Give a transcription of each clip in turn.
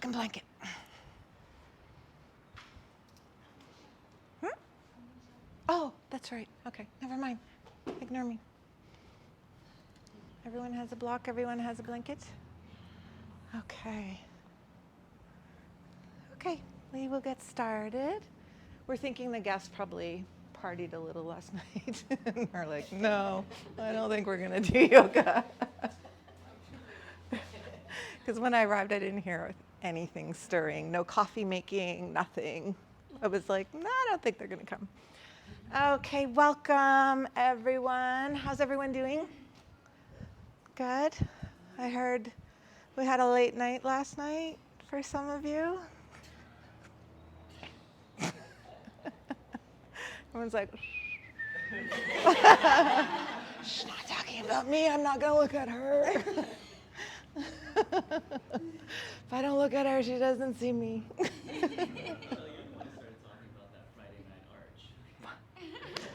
block and blanket. Oh, that's right. Okay, never mind. Ignore me. Everyone has a block, everyone has a blanket. Okay. Okay, we will get started. We're thinking the guests probably partied a little last night. And we're like, no, I don't think we're going to do yoga. Because when I arrived, I didn't hear anything stirring. No coffee making, nothing. I was like, no, I don't think they're going to come. Okay, welcome, everyone. How's everyone doing? Good. I heard we had a late night last night for some of you. Everyone's like, she's not talking about me. I'm not going to look at her. If I don't look at her, she doesn't see me.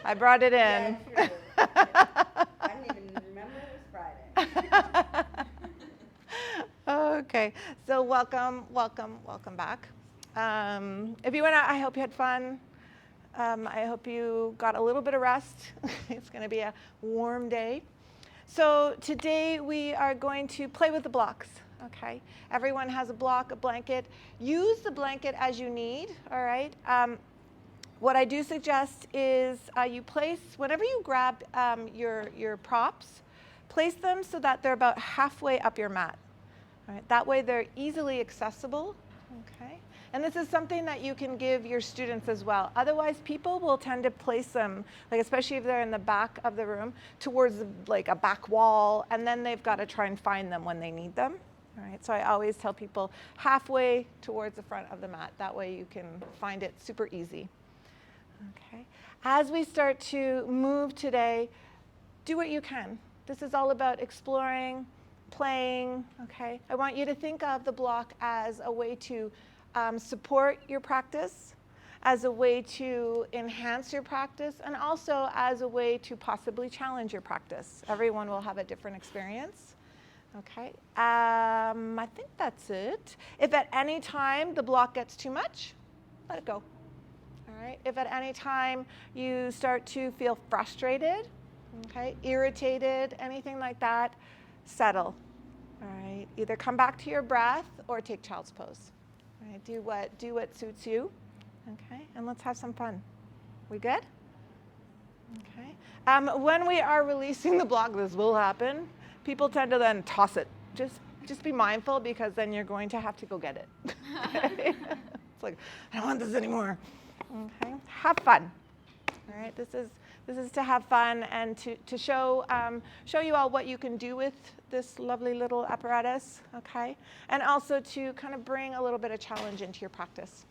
I brought it in. Yeah, I didn't even remember it was Friday. Okay, so welcome back. If you went out, I hope you had fun. I hope you got a little bit of rest. It's going to be a warm day. So today we are going to play with the blocks. Okay, everyone has a block, a blanket. Use the blanket as you need. All right. What I do suggest is you place, whenever you grab your props, place them so that they're about halfway up your mat. All right, that way they're easily accessible. Okay, and this is something that you can give your students as well. Otherwise, people will tend to place them, like especially if they're in the back of the room, towards like a back wall, and then they've got to try and find them when they need them. All right, so I always tell people halfway towards the front of the mat. That way you can find it super easy. Okay. As we start to move today, do what you can. This is all about exploring, playing. Okay. I want you to think of the block as a way to support your practice, as a way to enhance your practice, and also as a way to possibly challenge your practice. Everyone will have a different experience. Okay. I think that's it. If at any time the block gets too much, let it go. All right. If at any time you start to feel frustrated, okay, irritated, anything like that, settle. All right. Either come back to your breath or take child's pose. All right. Do what suits you. Okay. And let's have some fun. We good? Okay. When we are releasing the block, this will happen. People tend to then toss it. Just be mindful, because then you're going to have to go get it. Okay? It's like, I don't want this anymore. Okay, have fun. All right, this is to have fun and to show you all what you can do with this lovely little apparatus. Okay, and also to kind of bring a little bit of challenge into your practice.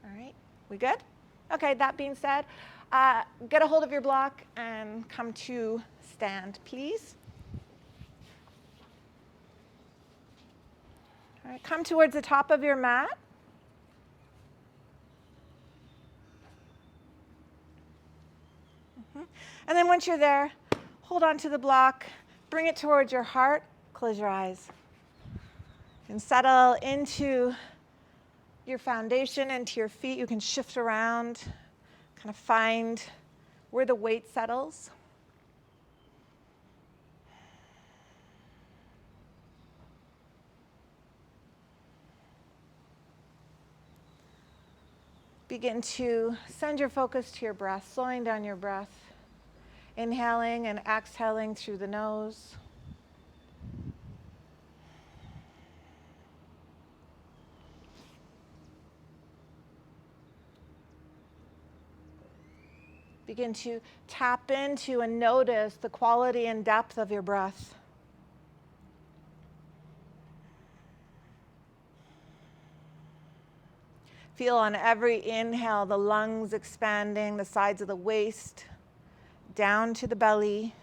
All right, we good? Okay. That being said, get a hold of your block and come to stand, please. All right, come towards the top of your mat. And then once you're there, hold on to the block, bring it towards your heart, close your eyes. And settle into your foundation, into your feet. You can shift around, kind of find where the weight settles. Begin to send your focus to your breath, slowing down your breath. Inhaling and exhaling through the nose. Begin to tap into and notice the quality and depth of your breath. Feel on every inhale the lungs expanding, the sides of the waist, down to the belly.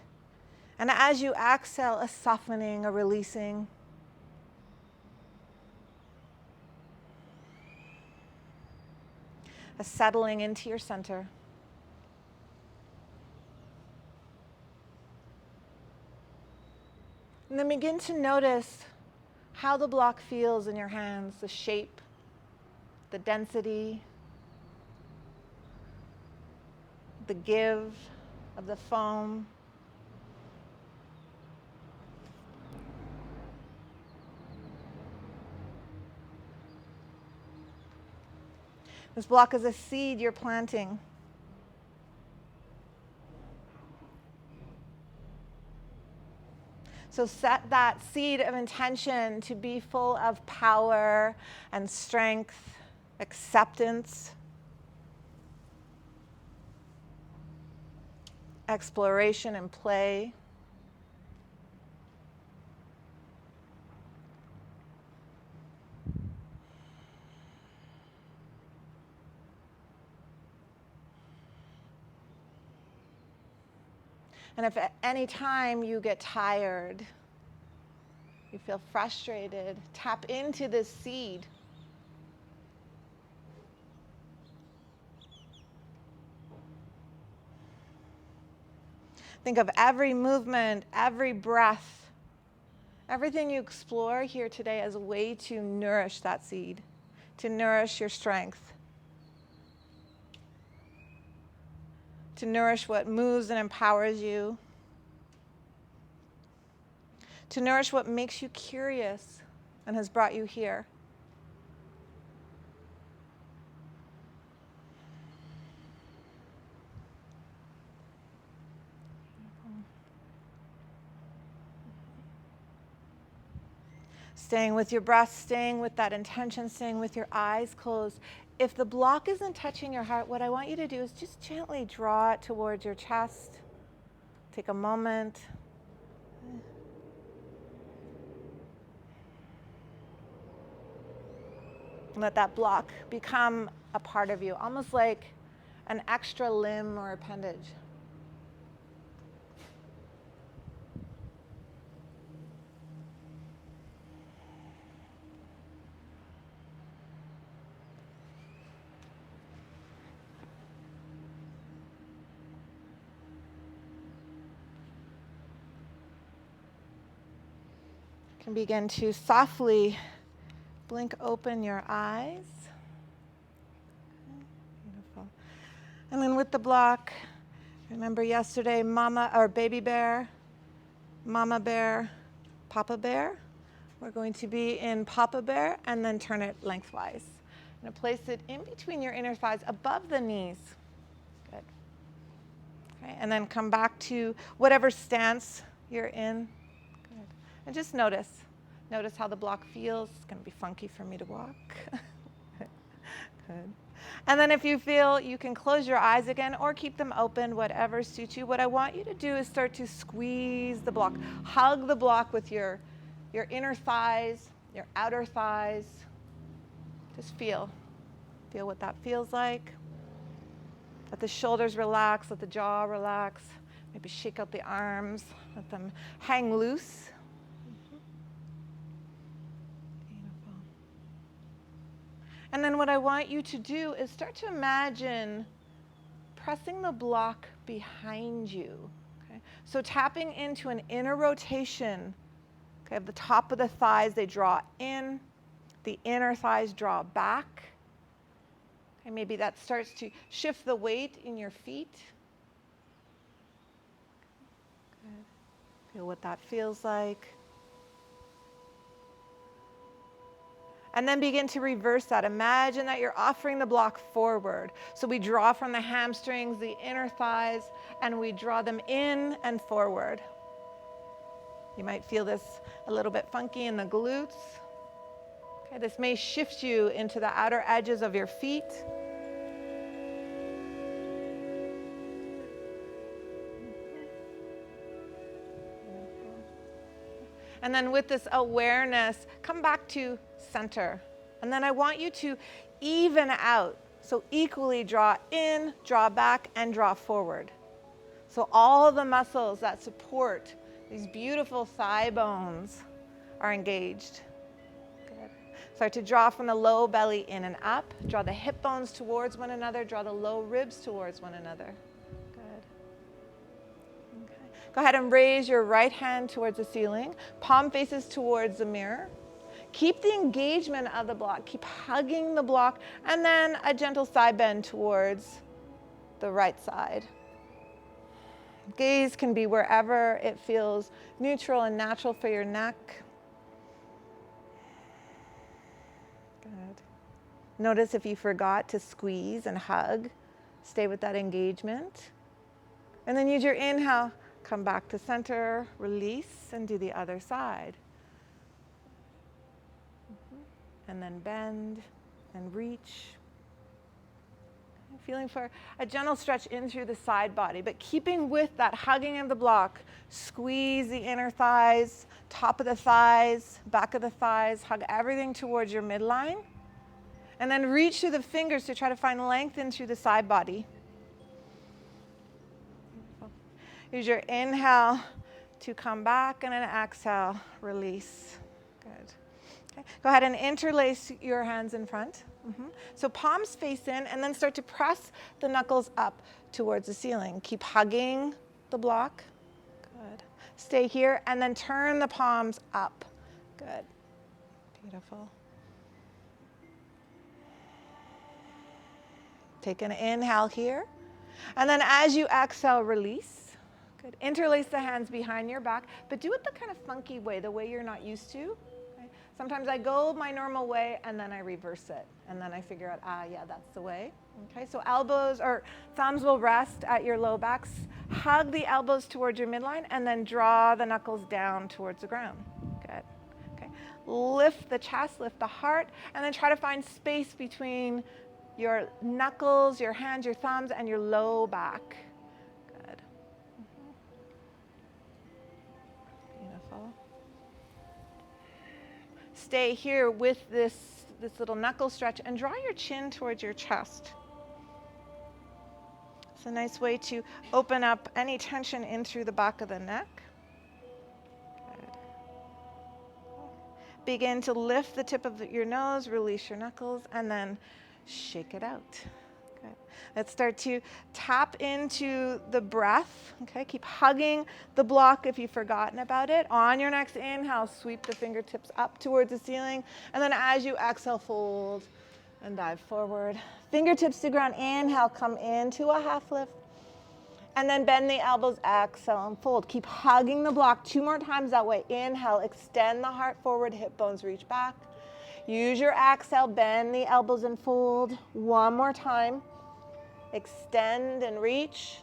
And as you exhale, a softening, a releasing. A settling into your center. And then begin to notice how the block feels in your hands, the shape, the density, the give of the foam. This block is a seed you're planting. So set that seed of intention to be full of power and strength, acceptance, exploration and play. And if at any time you get tired, you feel frustrated, tap into this seed. Think of every movement, every breath, everything you explore here today as a way to nourish that seed, to nourish your strength, to nourish what moves and empowers you, to nourish what makes you curious and has brought you here. Staying with your breath, staying with that intention, staying with your eyes closed. If the block isn't touching your heart, what I want you to do is just gently draw it towards your chest. Take a moment. Let that block become a part of you, almost like an extra limb or appendage. You can begin to softly blink open your eyes. Beautiful. And then with the block, remember yesterday, mama or baby bear, mama bear, papa bear. We're going to be in papa bear and then turn it lengthwise. I'm going to place it in between your inner thighs, above the knees. Good. Okay, and then come back to whatever stance you're in. Good. And just notice how the block feels. It's going to be funky for me to walk. Good. And then if you feel, you can close your eyes again or keep them open, whatever suits you. What I want you to do is start to squeeze the block. Hug the block with your inner thighs, your outer thighs. Just feel what that feels like. Let the shoulders relax, let the jaw relax. Maybe shake out the arms, let them hang loose. Beautiful. And then what I want you to do is start to imagine pressing the block behind you. Okay? So tapping into an inner rotation. Okay, at the top of the thighs, they draw in. The inner thighs draw back. Okay, maybe that starts to shift the weight in your feet. Good. Feel what that feels like. And then begin to reverse that. Imagine that you're offering the block forward. So we draw from the hamstrings, the inner thighs, and we draw them in and forward. You might feel this a little bit funky in the glutes. Okay, this may shift you into the outer edges of your feet. And then with this awareness, come back to center. And then I want you to even out. So equally draw in, draw back, and draw forward. So all the muscles that support these beautiful thigh bones are engaged. Good. Start to draw from the low belly in and up. Draw the hip bones towards one another. Draw the low ribs towards one another. Good. Okay. Go ahead and raise your right hand towards the ceiling. Palm faces towards the mirror. Keep the engagement of the block. Keep hugging the block. And then a gentle side bend towards the right side. Gaze can be wherever it feels neutral and natural for your neck. Good. Notice if you forgot to squeeze and hug, stay with that engagement. And then use your inhale, come back to center, release, and do the other side. And then bend and reach. Feeling for a gentle stretch in through the side body, but keeping with that hugging of the block. Squeeze the inner thighs, top of the thighs, back of the thighs, hug everything towards your midline. And then reach through the fingers to try to find length in through the side body. Use your inhale to come back, and an exhale, release. Good. Okay. Go ahead and interlace your hands in front. So palms face in, and then start to press the knuckles up towards the ceiling. Keep hugging the block. Good. Stay here, and then turn the palms up. Good. Beautiful. Take an inhale here, and then as you exhale, release. Good. Interlace the hands behind your back, but do it the kind of funky way, the way you're not used to. Sometimes I go my normal way and then I reverse it. And then I figure out, yeah, that's the way. Okay, so elbows or thumbs will rest at your low backs. Hug the elbows towards your midline and then draw the knuckles down towards the ground. Good. Okay. Lift the chest, lift the heart, and then try to find space between your knuckles, your hands, your thumbs, and your low back. Good. Beautiful. Stay here with this little knuckle stretch and draw your chin towards your chest. It's a nice way to open up any tension in through the back of the neck. Good. Begin to lift the tip of your nose, release your knuckles, and then shake it out. Good. Let's start to tap into the breath. Okay, keep hugging the block if you've forgotten about it. On your next inhale, sweep the fingertips up towards the ceiling. And then as you exhale, fold and dive forward. Fingertips to ground. Inhale, come into a half lift. And then bend the elbows, exhale and fold. Keep hugging the block 2 more times that way. Inhale, extend the heart forward, hip bones reach back. Use your exhale, bend the elbows and fold. 1 more time. Extend and reach.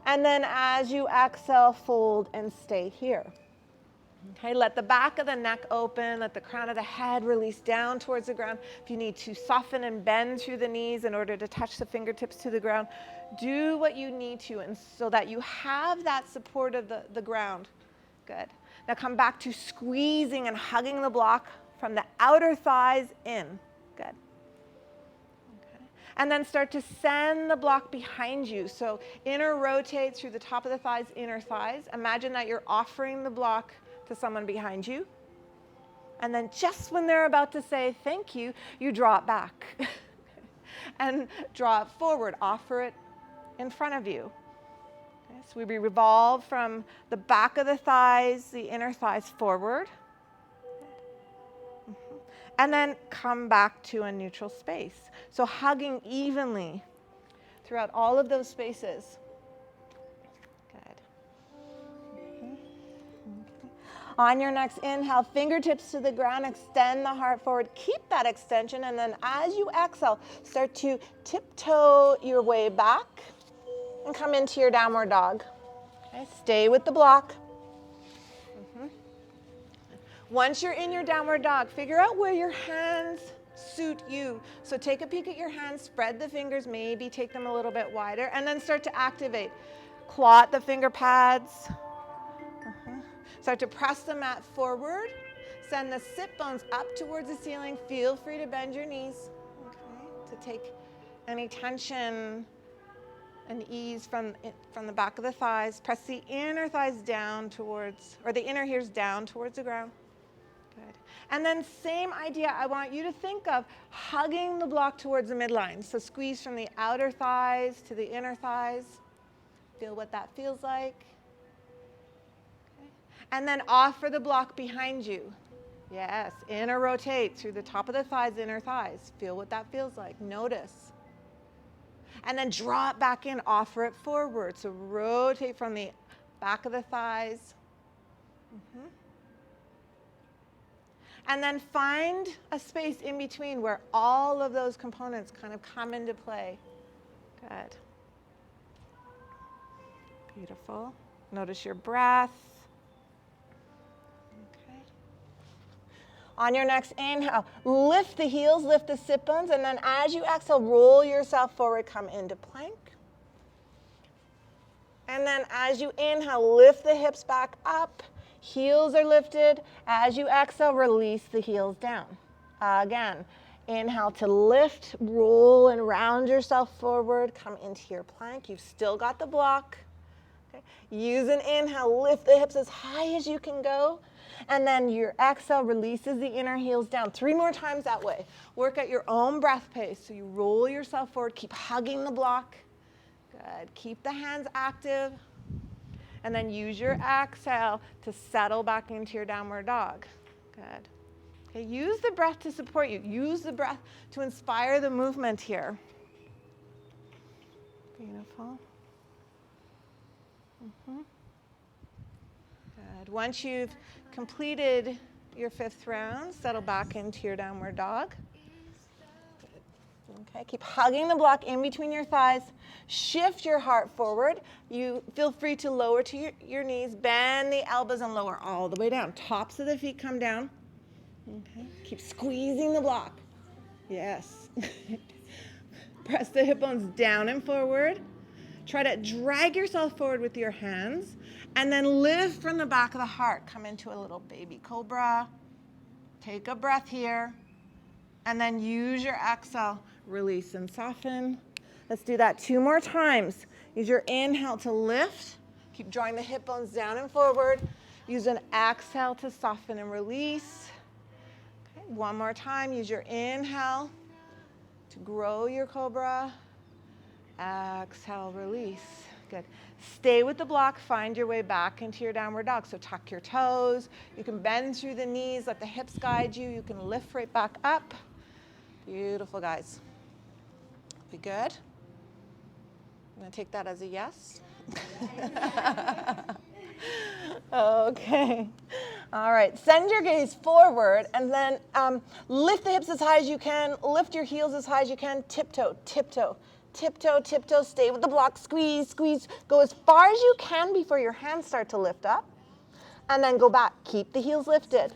And then as you exhale, fold and stay here. Okay, let the back of the neck open, let the crown of the head release down towards the ground. If you need to soften and bend through the knees in order to touch the fingertips to the ground, do what you need to, and so that you have that support of the ground. Good. Now come back to squeezing and hugging the block from the outer thighs in. Good. Okay. And then start to send the block behind you. So inner rotate through the top of the thighs, inner thighs. Imagine that you're offering the block to someone behind you. And then just when they're about to say thank you, you draw it back. And draw it forward. Offer it in front of you. Okay, so we revolve from the back of the thighs, the inner thighs forward. And then come back to a neutral space. So hugging evenly throughout all of those spaces. Good. On your next inhale, fingertips to the ground, extend the heart forward. Keep that extension, and then as you exhale, start to tiptoe your way back and come into your downward dog. Okay, stay with the block. Once you're in your downward dog, figure out where your hands suit you. So take a peek at your hands, spread the fingers, maybe take them a little bit wider, and then start to activate. Claw at the finger pads. Start to press the mat forward. Send the sit bones up towards the ceiling. Feel free to bend your knees, okay, to take any tension and ease from the back of the thighs. Press the inner thighs down towards, or the inner ears down towards the ground. Good. And then same idea, I want you to think of hugging the block towards the midline. So squeeze from the outer thighs to the inner thighs. Feel what that feels like. Okay. And then offer the block behind you. Yes, inner rotate through the top of the thighs, inner thighs. Feel what that feels like. Notice. And then draw it back in, offer it forward. So rotate from the back of the thighs. And then find a space in between where all of those components kind of come into play. Good. Beautiful. Notice your breath. Okay. On your next inhale, lift the heels, lift the sit bones, and then as you exhale, roll yourself forward, come into plank. And then as you inhale, lift the hips back up. Heels are lifted. As you exhale, release the heels down. Again, inhale to lift, roll and round yourself forward. Come into your plank. You've still got the block. Okay. Use an inhale, lift the hips as high as you can go. And then your exhale releases the inner heels down. 3 more times that way. Work at your own breath pace. So you roll yourself forward. Keep hugging the block. Good. Keep the hands active. And then use your exhale to settle back into your downward dog. Good. Okay, use the breath to support you. Use the breath to inspire the movement here. Beautiful. Good. Once you've completed your 5th round, settle back into your downward dog. Okay, keep hugging the block in between your thighs. Shift your heart forward. You feel free to lower to your knees. Bend the elbows and lower all the way down. Tops of the feet come down. Okay, keep squeezing the block. Yes. Press the hip bones down and forward. Try to drag yourself forward with your hands. And then lift from the back of the heart. Come into a little baby cobra. Take a breath here. And then use your exhale. Release and soften. Let's do that 2 more times. Use your inhale to lift. Keep drawing the hip bones down and forward. Use an exhale to soften and release. Okay, 1 more time. Use your inhale to grow your cobra. Exhale, release. Good. Stay with the block. Find your way back into your downward dog. So tuck your toes. You can bend through the knees. Let the hips guide you. You can lift right back up. Beautiful, guys. Be good? I'm going to take that as a yes. Okay. All right. Send your gaze forward and then lift the hips as high as you can. Lift your heels as high as you can. Tiptoe, tiptoe, tiptoe, tiptoe. Stay with the block. Squeeze, squeeze. Go as far as you can before your hands start to lift up. And then go back. Keep the heels lifted.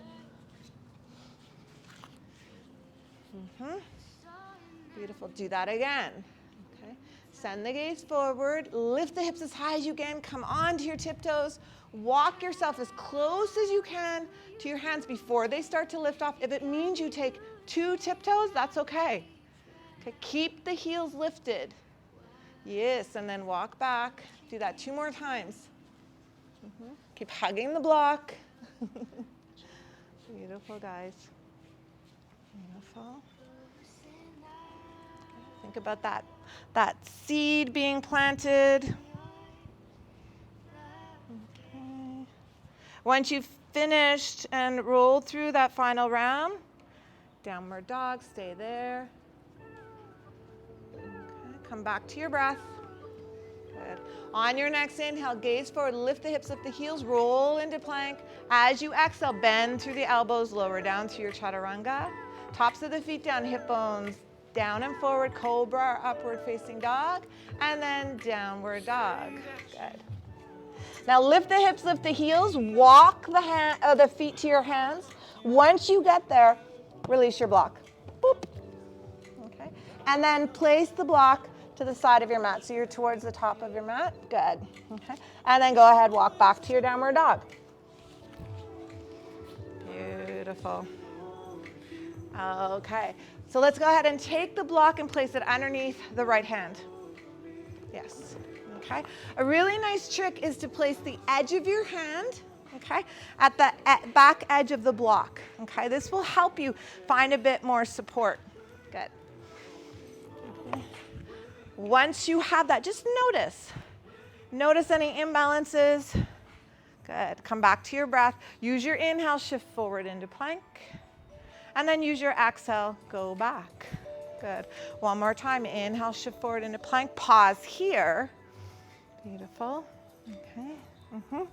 Beautiful. Do that again. Okay. Send the gaze forward. Lift the hips as high as you can. Come onto your tiptoes. Walk yourself as close as you can to your hands before they start to lift off. If it means you take 2 tiptoes, that's okay. Okay. Keep the heels lifted. Yes, and then walk back. Do that 2 more times. Keep hugging the block. Beautiful, guys. Beautiful. Think about that seed being planted. Okay. Once you've finished and rolled through that final round, downward dog, stay there. Okay. Come back to your breath. Good. On your next inhale, gaze forward, lift the hips, lift the heels, roll into plank. As you exhale, bend through the elbows, lower down to your chaturanga. Tops of the feet down, hip bones down and forward, cobra, upward facing dog, and then downward dog. Good. Now lift the hips, lift the heels, walk the feet to your hands. Once you get there, release your block. Boop. Okay. And then place the block to the side of your mat. So you're towards the top of your mat. Good. Okay. And then go ahead, walk back to your downward dog. Beautiful. Okay. So let's go ahead and take the block and place it underneath the right hand. Yes. Okay. A really nice trick is to place the edge of your hand, okay, at the back edge of the block. Okay. This will help you find a bit more support. Good. Okay. Once you have that, just notice any imbalances. Good. Come back to your breath. Use your inhale, shift forward into plank. And then use your exhale, go back. Good. One more time. Inhale, shift forward into plank. Pause here. Beautiful. Okay.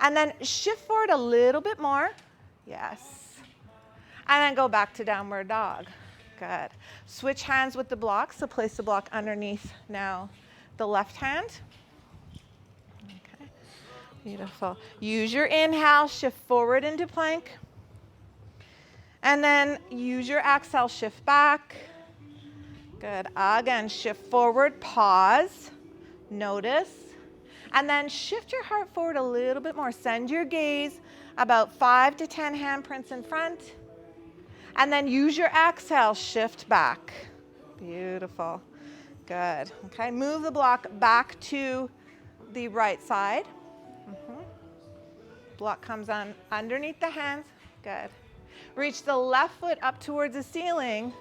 And then shift forward a little bit more. Yes. And then go back to downward dog. Good. Switch hands with the block. So place the block underneath now the left hand. Okay. Beautiful. Use your inhale, shift forward into plank. And then use your exhale, shift back. Good. Again, shift forward, pause, notice. And then shift your heart forward a little bit more. Send your gaze about 5 to 10 handprints in front. And then use your exhale, shift back. Beautiful. Good. Okay, move the block back to the right side. Block comes on underneath the hands. Good. Reach the left foot up towards the ceiling,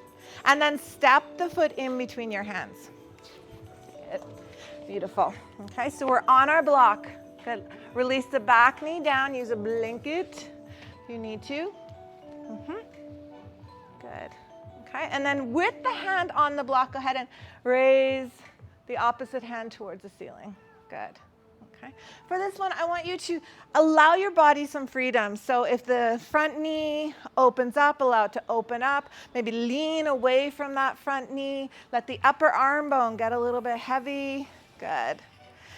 and then step the foot in between your hands. Good. Beautiful. Okay, so we're on our block. Good. Release the back knee down. Use a blanket if you need to. Good. Okay, and then with the hand on the block, go ahead and raise the opposite hand towards the ceiling. Good. Okay. For this one, I want you to allow your body some freedom. So if the front knee opens up, allow it to open up. Maybe lean away from that front knee. Let the upper arm bone get a little bit heavy. Good.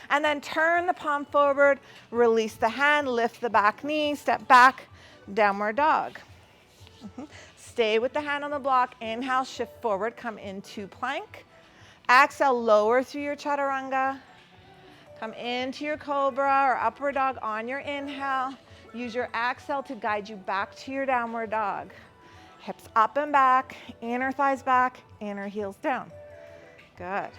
And then turn the palm forward, release the hand, lift the back knee, step back, downward dog. Stay with the hand on the block. Inhale, shift forward, come into plank. Exhale, lower through your chaturanga. Come into your cobra or upward dog on your inhale. Use your exhale to guide you back to your downward dog. Hips up and back, inner thighs back, inner heels down. Good.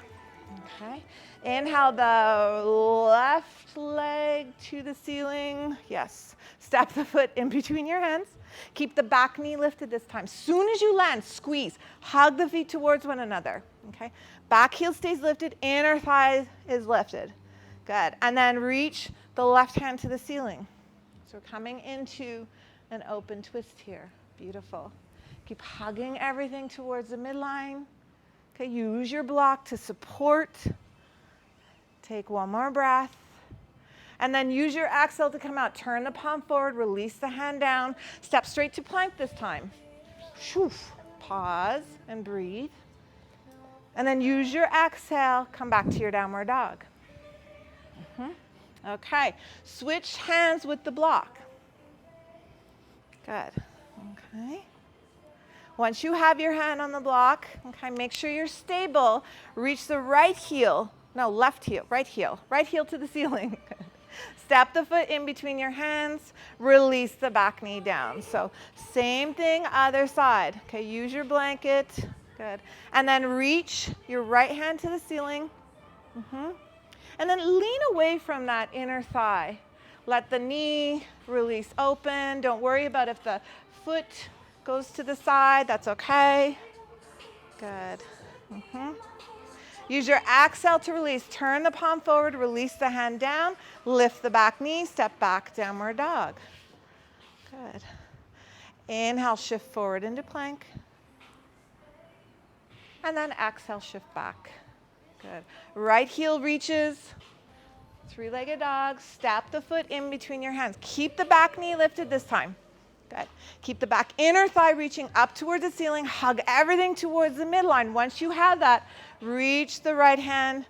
Okay. Inhale the left leg to the ceiling. Yes. Step the foot in between your hands. Keep the back knee lifted this time. Soon as you land, squeeze. Hug the feet towards one another. Okay. Back heel stays lifted, inner thigh is lifted. Good. And then reach the left hand to the ceiling. So we're coming into an open twist here. Beautiful. Keep hugging everything towards the midline. Okay, use your block to support. Take one more breath. And then use your exhale to come out. Turn the palm forward, release the hand down. Step straight to plank this time. Pause and breathe. And then use your exhale, come back to your downward dog. Okay, switch hands with the block. Good. Okay. Once you have your hand on the block, okay, make sure you're stable. Reach the right heel, no, left heel, right heel to the ceiling. Step the foot in between your hands, release the back knee down. So same thing, other side. Okay, use your blanket. Good. And then reach your right hand to the ceiling. And then lean away from that inner thigh. Let the knee release open. Don't worry about if the foot goes to the side. That's okay. Good. Use your exhale to release. Turn the palm forward, release the hand down. Lift the back knee, step back, downward dog. Good. Inhale, shift forward into plank. And then exhale, shift back. Good. Right heel reaches, three-legged dog. Step the foot in between your hands. Keep the back knee lifted this time. Good. Keep the back inner thigh reaching up towards the ceiling. Hug everything towards the midline. Once you have that, reach the right hand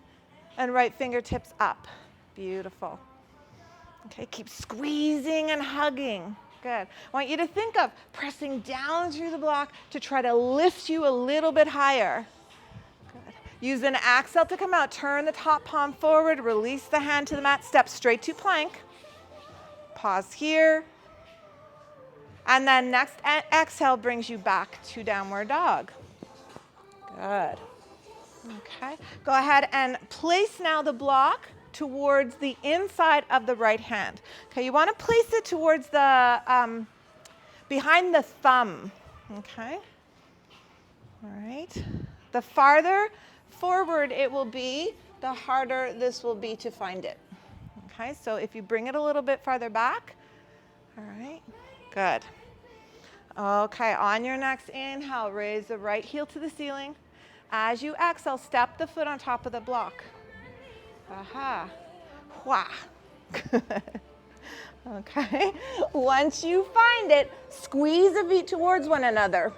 and right fingertips up. Beautiful. Okay, keep squeezing and hugging. Good. I want you to think of pressing down through the block to try to lift you a little bit higher. Good. Use an exhale to come out. Turn the top palm forward. Release the hand to the mat. Step straight to plank. Pause here. And then next exhale brings you back to downward dog. Good. Okay. Go ahead and place now the block towards the inside of the right hand. Okay, you want to place it towards the, behind the thumb. Okay. All right. The farther forward it will be, the harder this will be to find it. Okay, so if you bring it a little bit farther back, all right, good. Okay, on your next inhale, raise the right heel to the ceiling. As you exhale, step the foot on top of the block. Aha. Wah. Okay. Once you find it, squeeze the feet towards one another.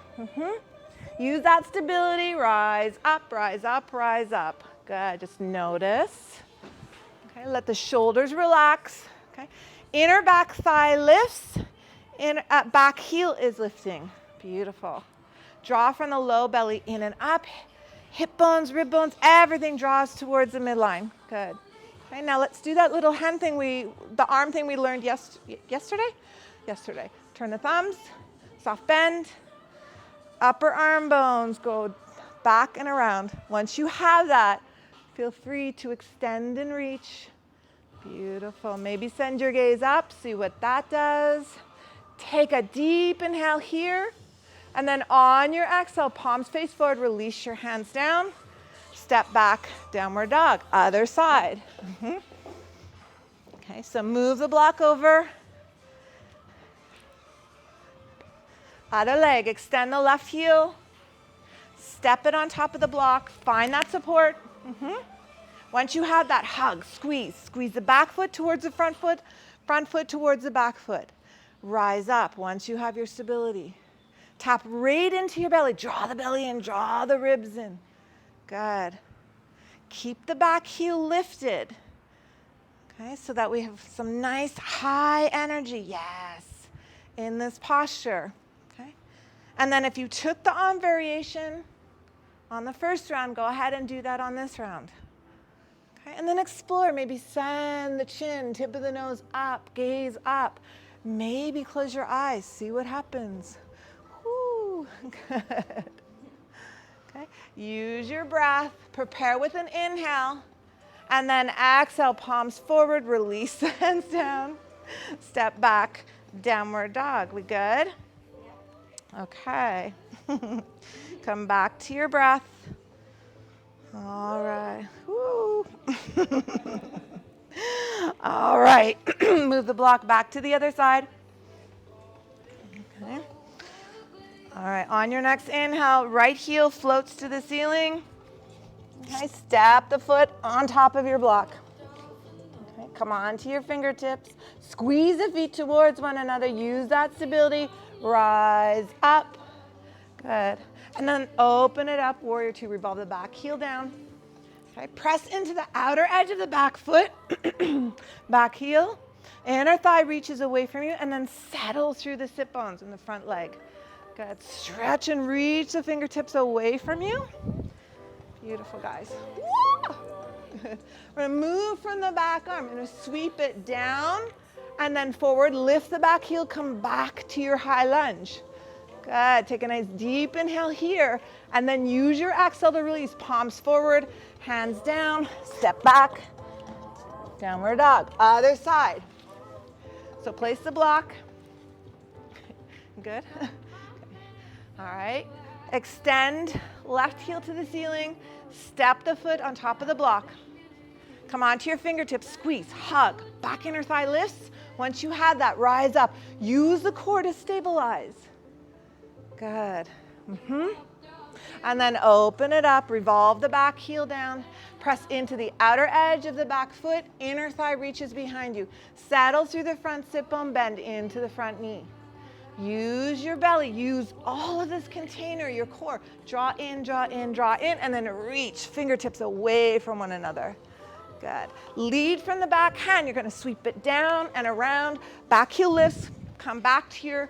Use that stability. Rise up, rise up, rise up. Good. Just notice. Okay. Let the shoulders relax. Okay. Inner back thigh lifts. Back heel is lifting. Beautiful. Draw from the low belly in and up. Hip bones, rib bones, everything draws towards the midline. Good. Okay, now let's do that little hand thing the arm thing we learned yesterday? Yesterday. Turn the thumbs, soft bend, upper arm bones go back and around. Once you have that, feel free to extend and reach. Beautiful. Maybe send your gaze up, see what that does. Take a deep inhale here, and then on your exhale, palms face forward, release your hands down. Step back, downward dog, other side. Okay, so move the block over. Other leg, extend the left heel. Step it on top of the block, find that support. Once you have that, hug, squeeze. Squeeze the back foot towards the front foot towards the back foot. Rise up once you have your stability. Tap right into your belly. Draw the belly in, draw the ribs in. Good. Keep the back heel lifted. Okay, so that we have some nice high energy. Yes. In this posture. Okay. And then if you took the arm variation on the first round, go ahead and do that on this round. Okay, and then explore. Maybe send the chin, tip of the nose up, gaze up. Maybe close your eyes. See what happens. Woo. Good. Okay. Use your breath. Prepare with an inhale. And then exhale, palms forward. Release the hands down. Step back, downward dog. We good? Okay. Come back to your breath. All right. Woo. All right. Move the block back to the other side. Okay. All right, on your next inhale, right heel floats to the ceiling. Okay, step the foot on top of your block. Okay, come on to your fingertips. Squeeze the feet towards one another. Use that stability. Rise up. Good. And then open it up, warrior two. Revolve the back heel down. Okay, press into the outer edge of the back foot. Back heel. Inner thigh reaches away from you, and then settle through the sit bones in the front leg. Good. Stretch and reach the fingertips away from you. Beautiful, guys. Good. We're going to move from the back arm. We're going to sweep it down and then forward. Lift the back heel. Come back to your high lunge. Good. Take a nice deep inhale here, and then use your exhale to release. Palms forward, hands down, step back, downward dog. Other side. So place the block. Good. All right. Extend left heel to the ceiling. Step the foot on top of the block. Come onto your fingertips. Squeeze, hug. Back inner thigh lifts. Once you have that, rise up. Use the core to stabilize. Good. And then open it up. Revolve the back heel down. Press into the outer edge of the back foot. Inner thigh reaches behind you. Saddle through the front sit bone. Bend into the front knee. Use your belly. Use all of this container, your core. Draw in, draw in, draw in, and then reach fingertips away from one another. Good. Lead from the back hand. You're going to sweep it down and around. Back heel lifts. Come back to your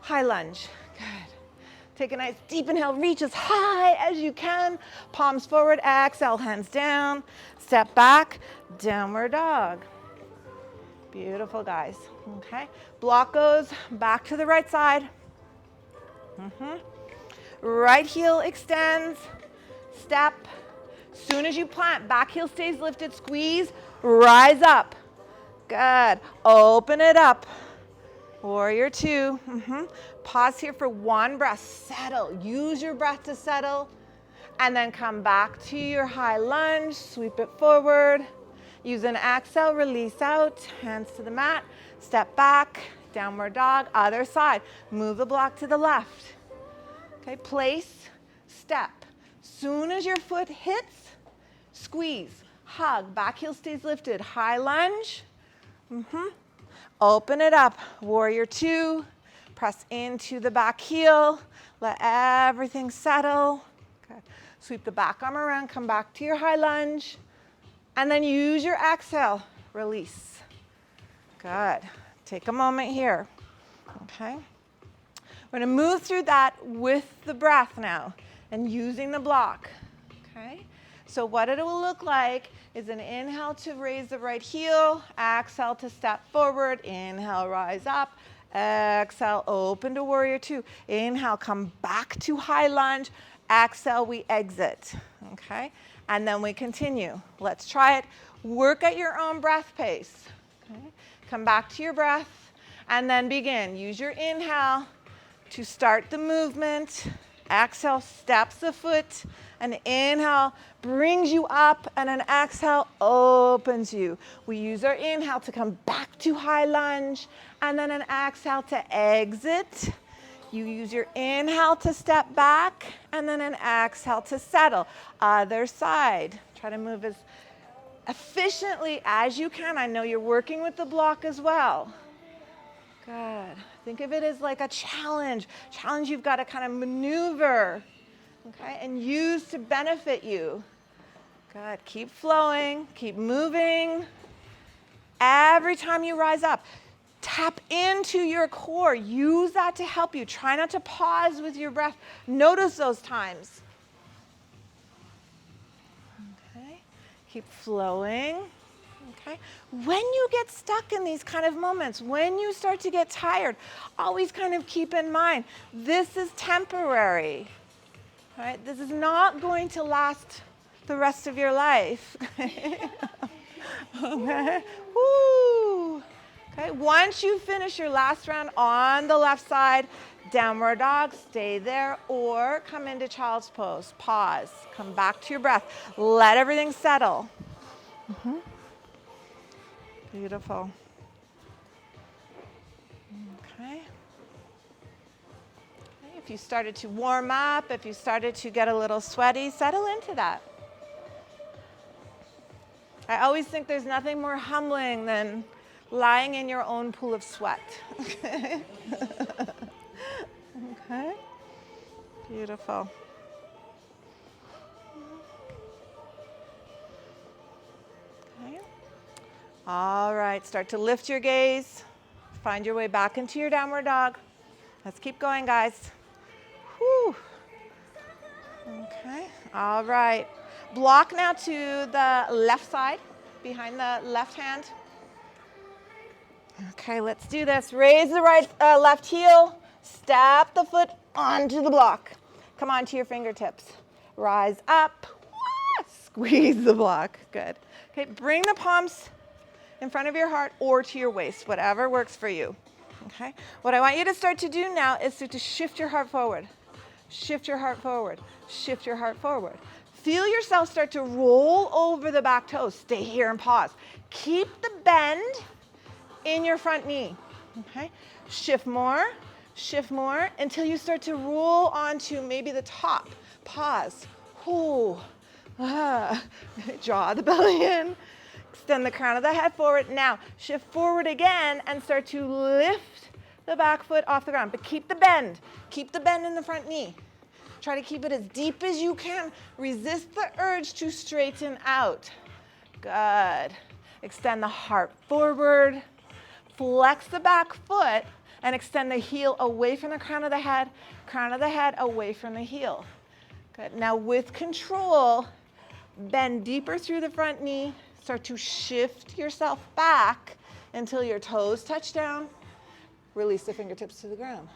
high lunge. Good. Take a nice deep inhale. Reach as high as you can. Palms forward. Exhale. Hands down. Step back. Downward dog. Beautiful, guys. Okay. Block goes back to the right side. Right heel extends. Step. Soon as you plant, back heel stays lifted. Squeeze. Rise up. Good. Open it up. Warrior two. Pause here for one breath. Settle. Use your breath to settle. And then come back to your high lunge. Sweep it forward. Use an exhale, release out, hands to the mat, step back, downward dog, other side. Move the block to the left. Okay, place, step. Soon as your foot hits, squeeze, hug, back heel stays lifted, high lunge. Open it up, warrior two, press into the back heel, let everything settle. Okay. Sweep the back arm around, come back to your high lunge, and then use your exhale, release. Good. Take a moment here, okay? We're gonna move through that with the breath now and using the block, okay? So what it will look like is an inhale to raise the right heel, exhale to step forward, inhale, rise up, exhale, open to warrior two. Inhale, come back to high lunge, exhale, we exit, okay? And then we continue. Let's try it. Work at your own breath pace, okay? Come back to your breath and then begin. Use your inhale to start the movement. Exhale, steps the foot. An inhale brings you up, and an exhale opens you. We use our inhale to come back to high lunge, and then an exhale to exit. You use your inhale to step back, and then an exhale to settle. Other side. Try to move as efficiently as you can. I know you're working with the block as well. Good. Think of it as like a challenge. Challenge you've got to kind of maneuver, okay, and use to benefit you. Good. Keep flowing. Keep moving. Every time you rise up, tap into your core. Use that to help you. Try not to pause with your breath. Notice those times. Okay. Keep flowing. Okay. When you get stuck in these kind of moments, when you start to get tired, always kind of keep in mind, this is temporary. Right? This is not going to last the rest of your life. Okay. Woo. Okay. Once you finish your last round on the left side, downward dog, stay there, or come into child's pose. Pause. Come back to your breath. Let everything settle. Beautiful. Okay. If you started to warm up, if you started to get a little sweaty, settle into that. I always think there's nothing more humbling than lying in your own pool of sweat. Okay. Okay. Beautiful. Okay. All right, start to lift your gaze. Find your way back into your downward dog. Let's keep going, guys. Whew. Okay, all right. Block now to the left side, behind the left hand. Okay, let's do this. Raise the right left heel. Step the foot onto the block. Come onto your fingertips. Rise up. Squeeze the block. Good. Okay, bring the palms in front of your heart or to your waist, whatever works for you. Okay? What I want you to start to do now is to shift your heart forward. Shift your heart forward. Shift your heart forward. Feel yourself start to roll over the back toes. Stay here and pause. Keep the bend in your front knee. Okay? Shift more until you start to roll onto maybe the top. Pause. Ooh. Draw the belly in. Extend the crown of the head forward. Now, shift forward again and start to lift the back foot off the ground. But keep the bend. Keep the bend in the front knee. Try to keep it as deep as you can. Resist the urge to straighten out. Good. Extend the heart forward. Flex the back foot and extend the heel away from the crown of the head away from the heel. Good. Now, with control, bend deeper through the front knee. Start to shift yourself back until your toes touch down. Release the fingertips to the ground.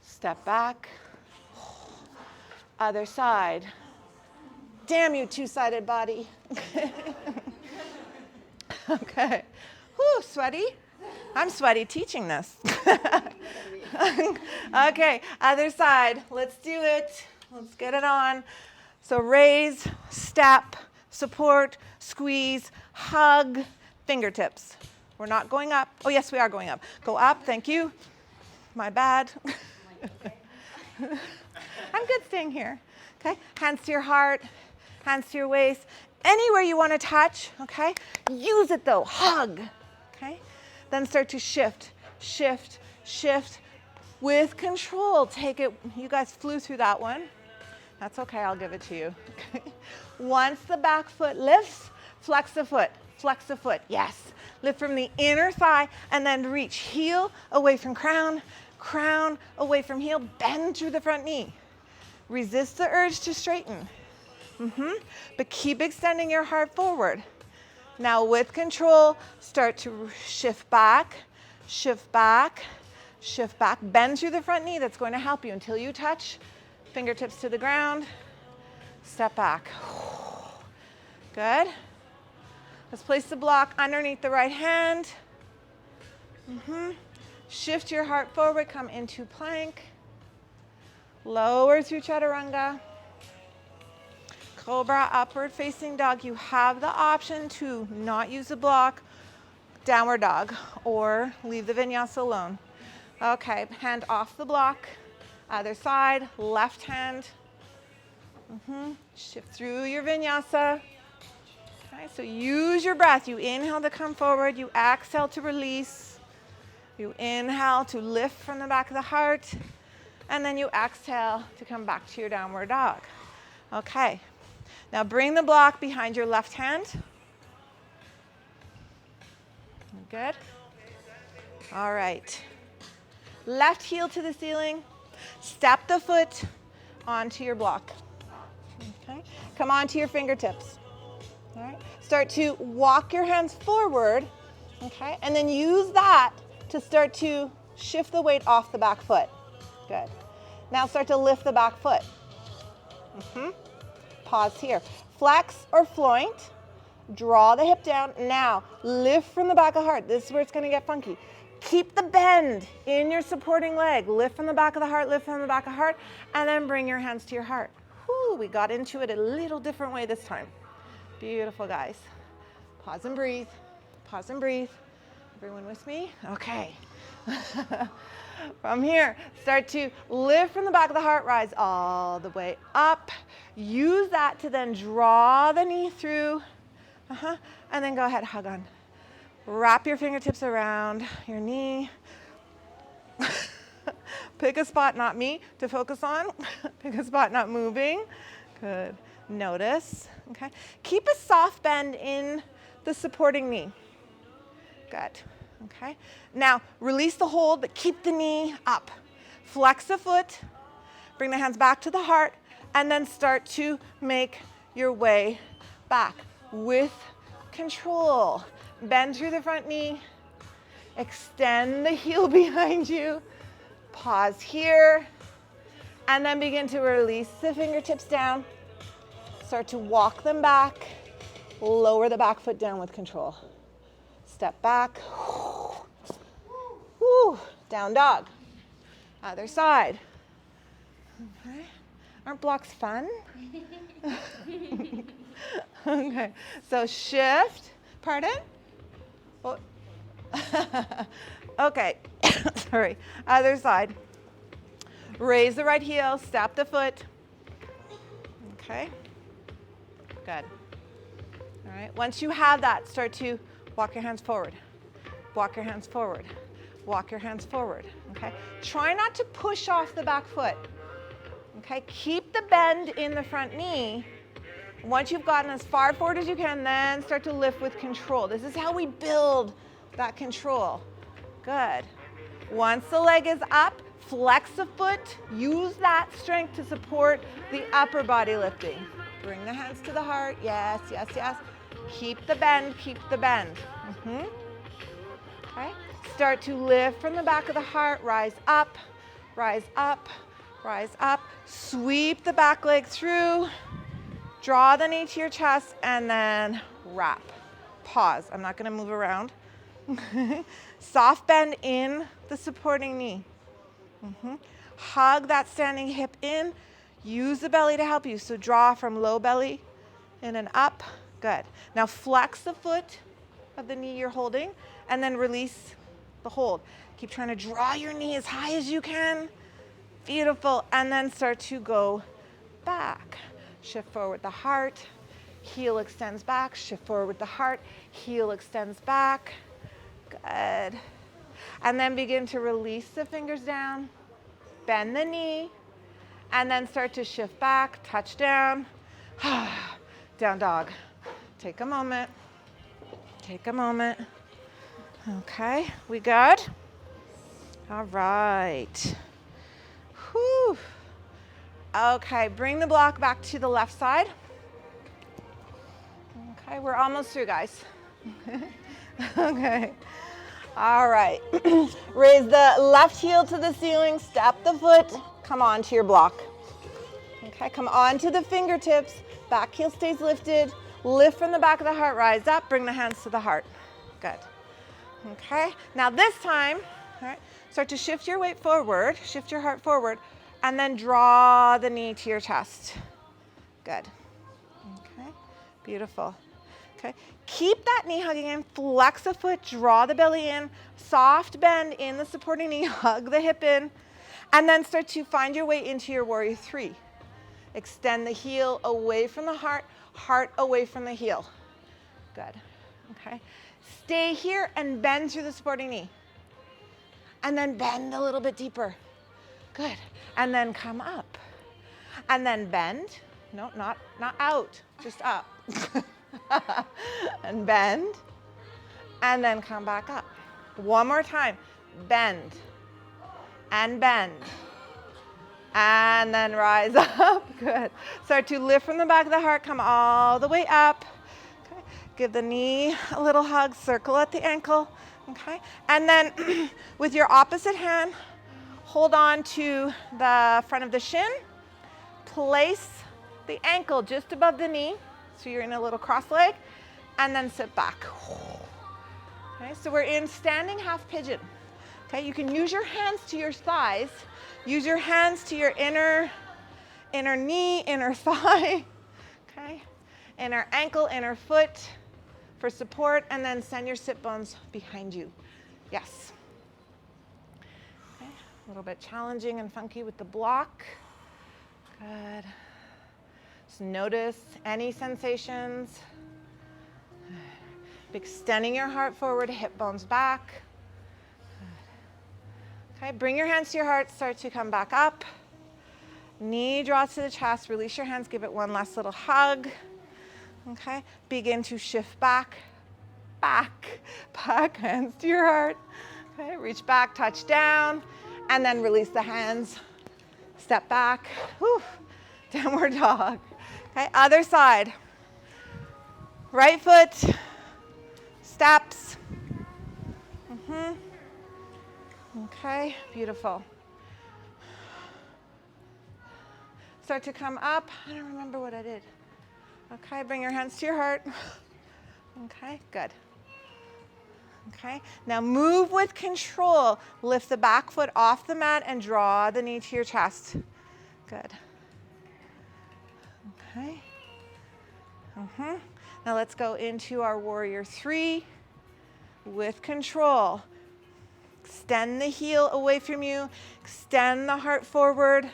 Step back. Other side. Damn you, two-sided body. Okay. Whew, sweaty? I'm sweaty teaching this. Okay, other side. Let's do it. Let's get it on. So raise, step, support, squeeze, hug, fingertips. We're not going up. Oh, yes, we are going up. Go up, thank you. My bad. I'm good staying here. Okay, hands to your heart, hands to your waist. Anywhere you want to touch, okay? Use it though, hug, okay? Then start to shift, shift, shift with control. Take it, you guys flew through that one. That's okay, I'll give it to you. Okay. Once the back foot lifts, flex the foot, yes. Lift from the inner thigh and then reach, heel away from crown, crown away from heel, bend through the front knee. Resist the urge to straighten. But keep extending your heart forward. Now with control, start to shift back, shift back, shift back. Bend through the front knee. That's going to help you until you touch. Fingertips to the ground. Step back. Good. Let's place the block underneath the right hand. Shift your heart forward. Come into plank. Lower through chaturanga. Cobra, upward facing dog. You have the option to not use the block, downward dog, or leave the vinyasa alone. Okay, hand off the block, other side, left hand. Shift through your vinyasa. Okay, so use your breath. You inhale to come forward, you exhale to release. You inhale to lift from the back of the heart, and then you exhale to come back to your downward dog. Okay. Now bring the block behind your left hand. Good. All right. Left heel to the ceiling. Step the foot onto your block. Okay. Come onto your fingertips. All right. Start to walk your hands forward. Okay. And then use that to start to shift the weight off the back foot. Good. Now start to lift the back foot. Pause here. Flex or floint. Draw the hip down. Now, lift from the back of the heart. This is where it's going to get funky. Keep the bend in your supporting leg. Lift from the back of the heart, lift from the back of the heart, and then bring your hands to your heart. Whew, we got into it a little different way this time. Beautiful, guys. Pause and breathe. Pause and breathe. Everyone with me? Okay. From here, start to lift from the back of the heart, rise all the way up. Use that to then draw the knee through. And then go ahead, hug on. Wrap your fingertips around your knee. Pick a spot, not me, to focus on. Pick a spot, not moving. Good. Notice. Okay. Keep a soft bend in the supporting knee. Good. Okay. Now, release the hold, but keep the knee up. Flex the foot. Bring the hands back to the heart, and then start to make your way back with control. Bend through the front knee. Extend the heel behind you. Pause here. And then begin to release the fingertips down. Start to walk them back. Lower the back foot down with control. Step back. Woo. Down dog. Other side. Okay. Aren't blocks fun? Okay. So shift. Pardon? Oh. Okay. Sorry. Other side. Raise the right heel. Step the foot. Okay. Good. All right. Once you have that, start to walk your hands forward. Walk your hands forward. Walk your hands forward. Okay. Try not to push off the back foot. Okay. Keep the bend in the front knee. Once you've gotten as far forward as you can, then start to lift with control. This is how we build that control. Good. Once the leg is up, flex the foot. Use that strength to support the upper body lifting. Bring the hands to the heart. Yes, yes, yes. Keep the bend, keep the bend. Okay. Start to lift from the back of the heart. Rise up, rise up, rise up. Sweep the back leg through. Draw the knee to your chest and then wrap. Pause. I'm not going to move around. Soft bend in the supporting knee. Hug that standing hip in. Use the belly to help you. So draw from low belly in and up. Good. Now flex the foot of the knee you're holding and then release the hold. Keep trying to draw your knee as high as you can. Beautiful. And then start to go back. Shift forward the heart. Heel extends back. Shift forward with the heart. Heel extends back. Good. And then begin to release the fingers down. Bend the knee. And then start to shift back. Touch down. Down dog. Take a moment. Take a moment. Okay, we good? All right. Whew. Okay, bring the block back to the left side. Okay, we're almost through, guys. Okay. All right. Raise the left heel to the ceiling, step the foot, come onto your block. Okay, come onto the fingertips, back heel stays lifted, lift from the back of the heart, rise up, bring the hands to the heart. Good. Okay, now this time, all right, start to shift your weight forward, shift your heart forward, and then draw the knee to your chest. Good. Okay, beautiful. Okay, keep that knee hugging in, flex the foot, draw the belly in, soft bend in the supporting knee, hug the hip in, and then start to find your way into your warrior three. Extend the heel away from the heart, heart away from the heel. Good. Okay. Stay here and bend through the supporting knee. And then bend a little bit deeper. Good. And then come up. And then bend. No, not out, just up. And bend. And then come back up. One more time. Bend. And bend. And then rise up. Good. Start to lift from the back of the heart. Come all the way up. Okay. Give the knee a little hug. Circle at the ankle. Okay. And then with your opposite hand, hold on to the front of the shin. Place the ankle just above the knee. So you're in a little cross leg. And then sit back. Okay. So we're in standing half pigeon. Okay. You can use your hands to your thighs. Use your hands to your inner knee, inner thigh, okay? Inner ankle, inner foot for support, and then send your sit bones behind you. Yes. Okay. A little bit challenging and funky with the block. Good. Just notice any sensations. Extending your heart forward, hip bones back. Okay, bring your hands to your heart, start to come back up. Knee draws to the chest, release your hands, give it one last little hug. Okay, begin to shift back, hands to your heart. Okay, reach back, touch down, and then release the hands. Step back, whew, downward dog. Okay, other side. Right foot, steps. Okay, beautiful. Start to come up. I don't remember what I did. Okay, bring your hands to your heart. Okay, good. Okay, now move with control. Lift the back foot off the mat and draw the knee to your chest. Good. Okay. Now let's go into our warrior three with control. Extend the heel away from you. Extend the heart forward.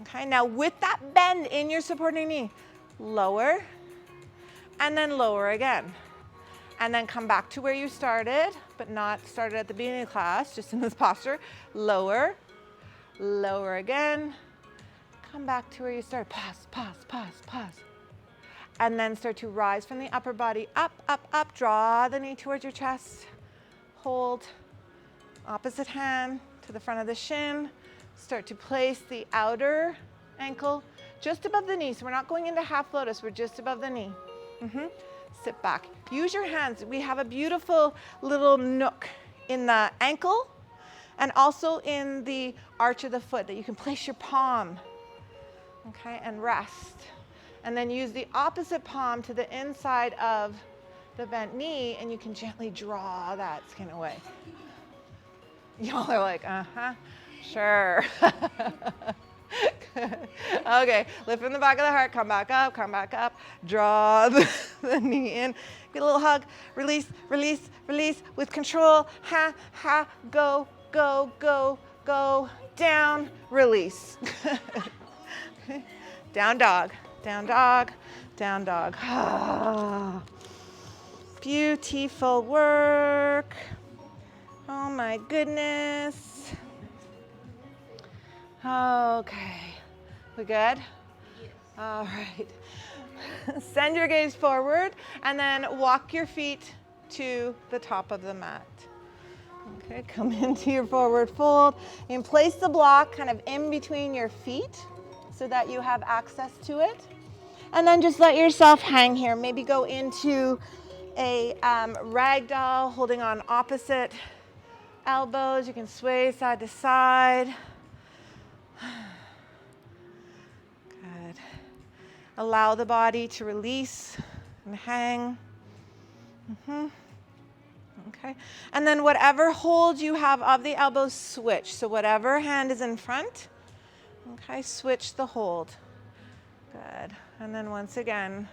Okay, now with that bend in your supporting knee, lower and then lower again. And then come back to where you started, but not started at the beginning of class, just in this posture. Lower, lower again. Come back to where you started. Pause. And then start to rise from the upper body, up. Draw the knee towards your chest. Hold, opposite hand to the front of the shin. Start to place the outer ankle just above the knee. So we're not going into half lotus, we're just above the knee. Sit back. Use your hands. We have a beautiful little nook in the ankle and also in the arch of the foot that you can place your palm, okay, and rest. And then use the opposite palm to the inside of the bent knee, and you can gently draw that skin away. Y'all are like, sure. Good. Okay, lift from the back of the heart, come back up, draw the knee in, get a little hug, release, release, release with control, go, go, go, go, down, release. Okay. Down dog, down dog, down dog. Beautiful work. Oh my goodness. Okay, we good? Yes. All right. Send your gaze forward and then walk your feet to the top of the mat. Okay, come into your forward fold and place the block kind of in between your feet so that you have access to it. And then just let yourself hang here. Maybe go into a ragdoll holding on opposite elbows. You can sway side to side. Good. Allow the body to release and hang. Okay. And then whatever hold you have of the elbows, switch. So whatever hand is in front, okay, switch the hold. Good. And then once again,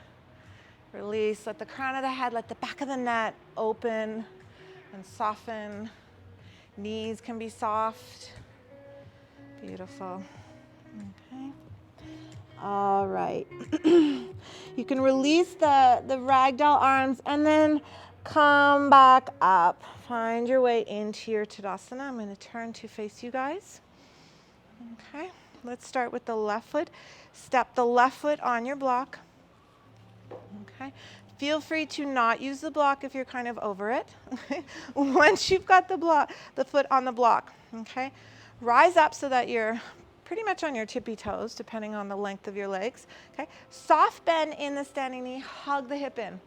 release. Let the crown of the head, let the back of the neck open and soften. Knees can be soft. Beautiful. Okay. All right. You can release the ragdoll arms and then come back up. Find your way into your Tadasana. I'm going to turn to face you guys. Okay. Let's start with the left foot. Step the left foot on your block. Okay. Feel free to not use the block if you're kind of over it. Once you've got the foot on the block, okay, rise up so that you're pretty much on your tippy toes, depending on the length of your legs. Okay. Soft bend in the standing knee. Hug the hip in.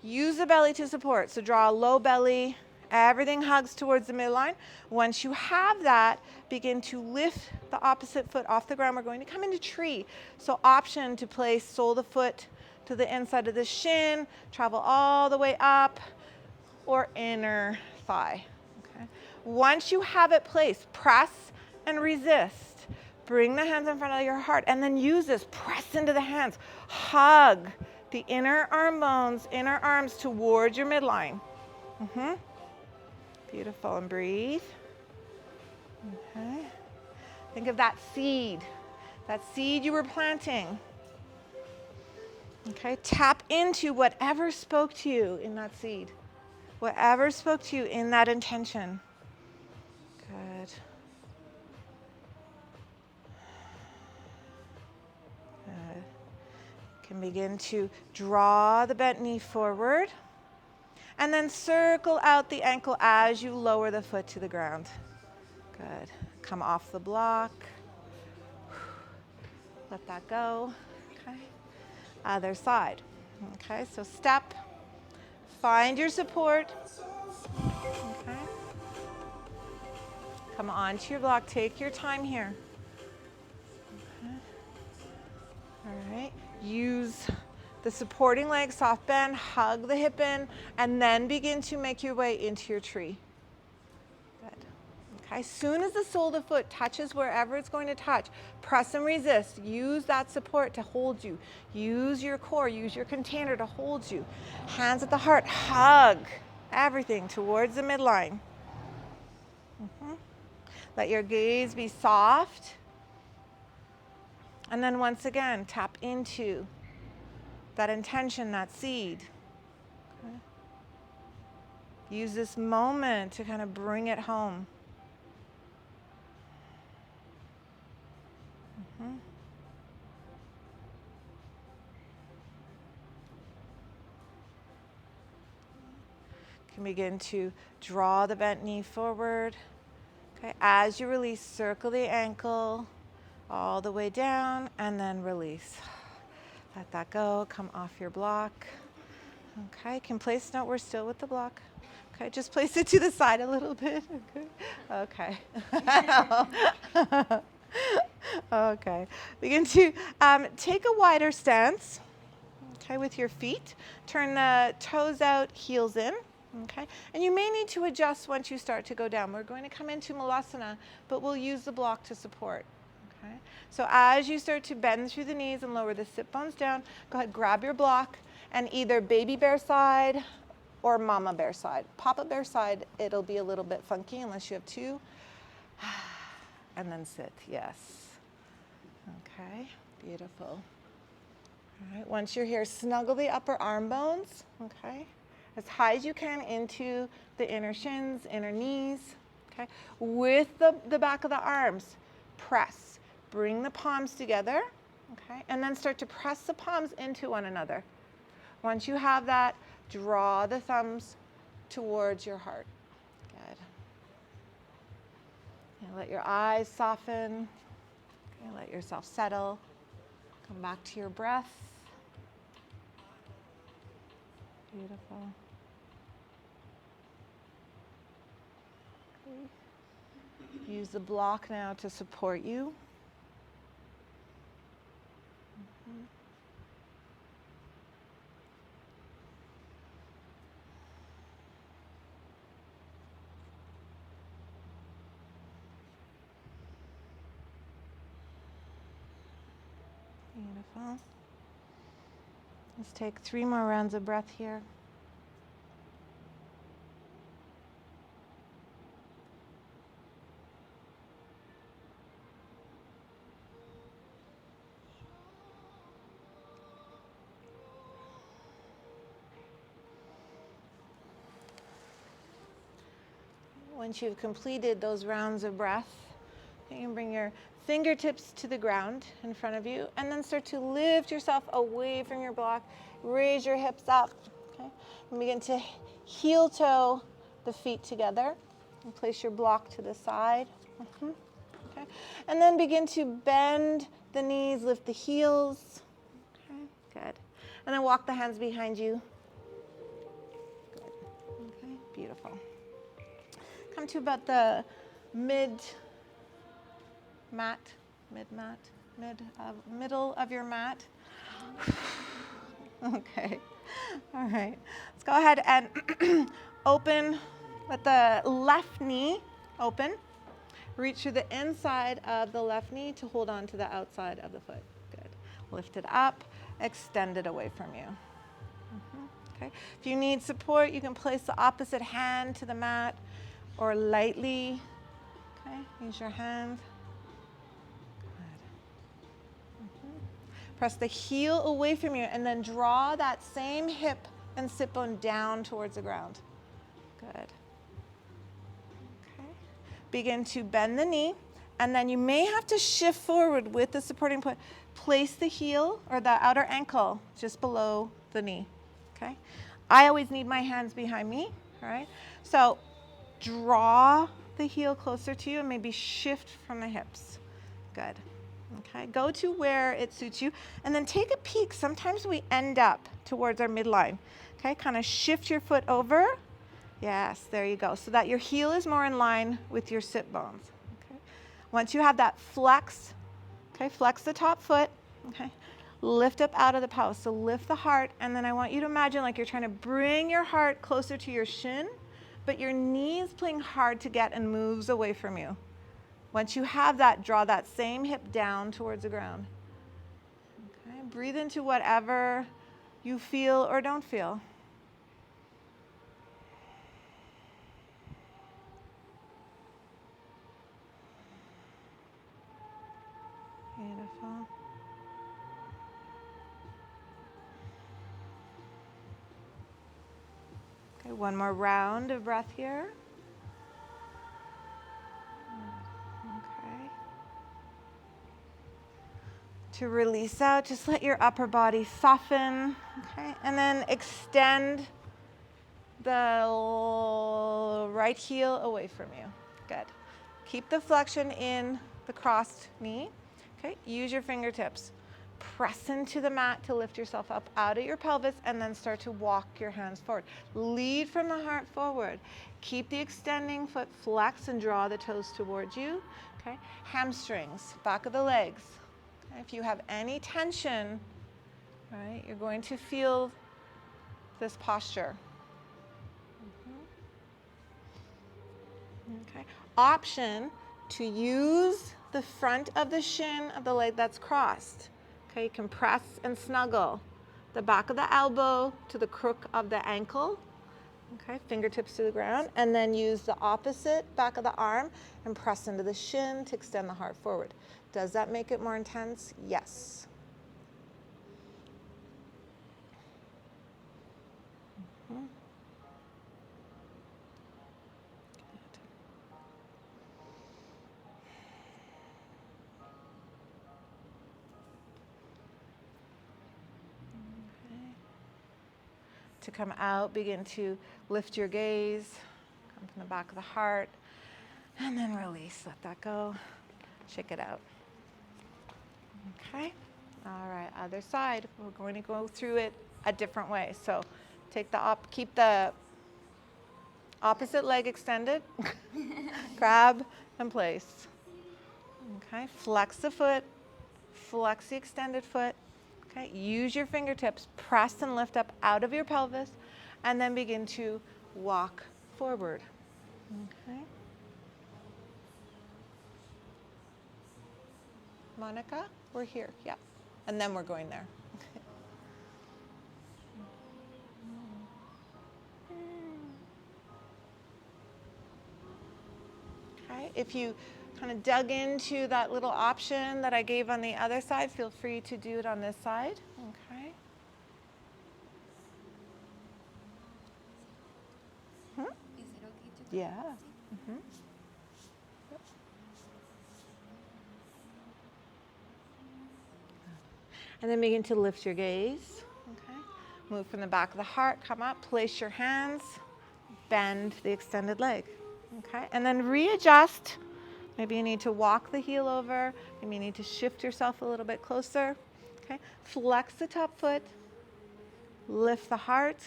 Use the belly to support. So draw a low belly. Everything hugs towards the midline. Once you have that, begin to lift the opposite foot off the ground. We're going to come into tree. So option to place sole of the foot to the inside of the shin, travel all the way up, or inner thigh. Okay. Once you have it placed, press and resist. Bring the hands in front of your heart, and then use this. Press into the hands. Hug the inner arm bones, inner arms towards your midline. Beautiful, and breathe. Okay. Think of that seed you were planting. Okay, tap into whatever spoke to you in that seed, whatever spoke to you in that intention. Good. Good. You can begin to draw the bent knee forward and then circle out the ankle as you lower the foot to the ground. Good. Come off the block. Let that go. Okay. Other side. Okay, so step, find your support. Okay. Come onto your block, take your time here. Okay. All right, use the supporting leg, soft bend, hug the hip in, and then begin to make your way into your tree. Good. Okay, as soon as the sole of the foot touches wherever it's going to touch, press and resist. Use that support to hold you. Use your core, use your container to hold you. Hands at the heart, hug everything towards the midline. Let your gaze be soft. And then once again, tap into that intention, that seed. Okay. Use this moment to kind of bring it home. Can begin to draw the bent knee forward. Okay, as you release, circle the ankle all the way down and then release. Let that go, come off your block. Okay, can place, no, we're still with the block. Okay, just place it to the side a little bit. Okay. Okay, begin to take a wider stance, okay, with your feet. Turn the toes out, heels in. Okay, and you may need to adjust once you start to go down. We're going to come into Malasana, but we'll use the block to support. Okay. So as you start to bend through the knees and lower the sit bones down, go ahead, grab your block and either baby bear side or mama bear side. Papa bear side, it'll be a little bit funky unless you have two. And then sit, yes. Okay, beautiful. All right, once you're here, snuggle the upper arm bones, okay? As high as you can into the inner shins, inner knees, okay? With the back of the arms, press. Bring the palms together, okay? And then start to press the palms into one another. Once you have that, draw the thumbs towards your heart. Good. And let your eyes soften. Okay, let yourself settle. Come back to your breath. Beautiful. Okay. Use the block now to support you. Beautiful. Let's take 3 more rounds of breath here. Once you've completed those rounds of breath, you can bring your fingertips to the ground in front of you and then start to lift yourself away from your block. Raise your hips up, okay? And begin to heel toe the feet together and place your block to the side. Okay? And then begin to bend the knees, lift the heels. Okay, good. And then walk the hands behind you. Good. Okay, beautiful. Come to about the middle of your mat. Okay. All right. Let's go ahead and open, let the left knee open. Reach through the inside of the left knee to hold on to the outside of the foot. Good. Lift it up, extend it away from you. Okay. If you need support, you can place the opposite hand to the mat or lightly, okay, use your hand. Press the heel away from you and then draw that same hip and sit bone down towards the ground. Good. Okay. Begin to bend the knee, and then you may have to shift forward with the supporting point. Place the heel or the outer ankle just below the knee. Okay. I always need my hands behind me, all right? So draw the heel closer to you and maybe shift from the hips. Good. Okay, go to where it suits you and then take a peek. Sometimes we end up towards our midline. Okay, kind of shift your foot over. Yes, there you go. So that your heel is more in line with your sit bones. Okay. Once you have that flex, okay, flex the top foot. Okay, lift up out of the pelvis. So lift the heart, and then I want you to imagine like you're trying to bring your heart closer to your shin, but your knee is playing hard to get and moves away from you. Once you have that, draw that same hip down towards the ground. Okay, breathe into whatever you feel or don't feel. Beautiful. Okay, one more round of breath here. To release out, just let your upper body soften, okay? And then extend the right heel away from you. Good. Keep the flexion in the crossed knee, okay? Use your fingertips. Press into the mat to lift yourself up out of your pelvis and then start to walk your hands forward. Lead from the heart forward. Keep the extending foot flexed and draw the toes towards you, okay? Hamstrings, back of the legs. If you have any tension, right, you're going to feel this posture. Okay. Option to use the front of the shin of the leg that's crossed. Okay, you can press and snuggle the back of the elbow to the crook of the ankle. Okay, fingertips to the ground, and then use the opposite back of the arm and press into the shin to extend the heart forward. Does that make it more intense? Yes. Mm-hmm. To come out, begin to lift your gaze, come from the back of the heart, and then release, let that go, shake it out. Okay, all right, other side. We're going to go through it a different way. So keep the opposite leg extended, grab and place. Okay, flex the foot, flex the extended foot. Okay, use your fingertips, press and lift up out of your pelvis, and then begin to walk forward. Okay. Monica, we're here, yeah. And then we're going there. Okay, if you kind of dug into that little option that I gave on the other side, feel free to do it on this side. Okay. Is it okay to Yeah. Mm-hmm. And then begin to lift your gaze. Okay. Move from the back of the heart, come up, place your hands, bend the extended leg. Okay. And then readjust. Maybe you need to walk the heel over. Maybe you need to shift yourself a little bit closer. Okay. Flex the top foot. Lift the heart.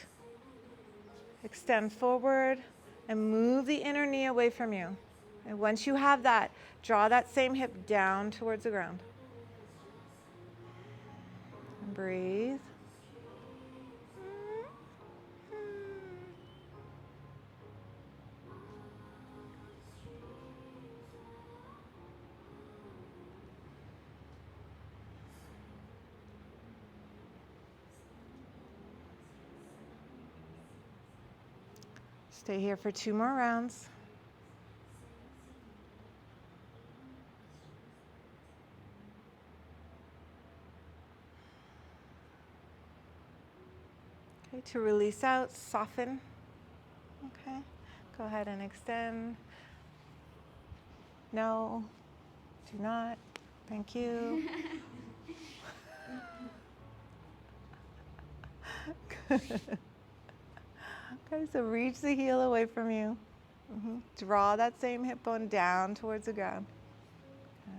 Extend forward and move the inner knee away from you. And once you have that, draw that same hip down towards the ground. And breathe. Stay here for 2 more rounds. Okay, to release out, soften. Okay, go ahead and extend. No, do not. Thank you. Okay, so reach the heel away from you. Draw that same hip bone down towards the ground. Good.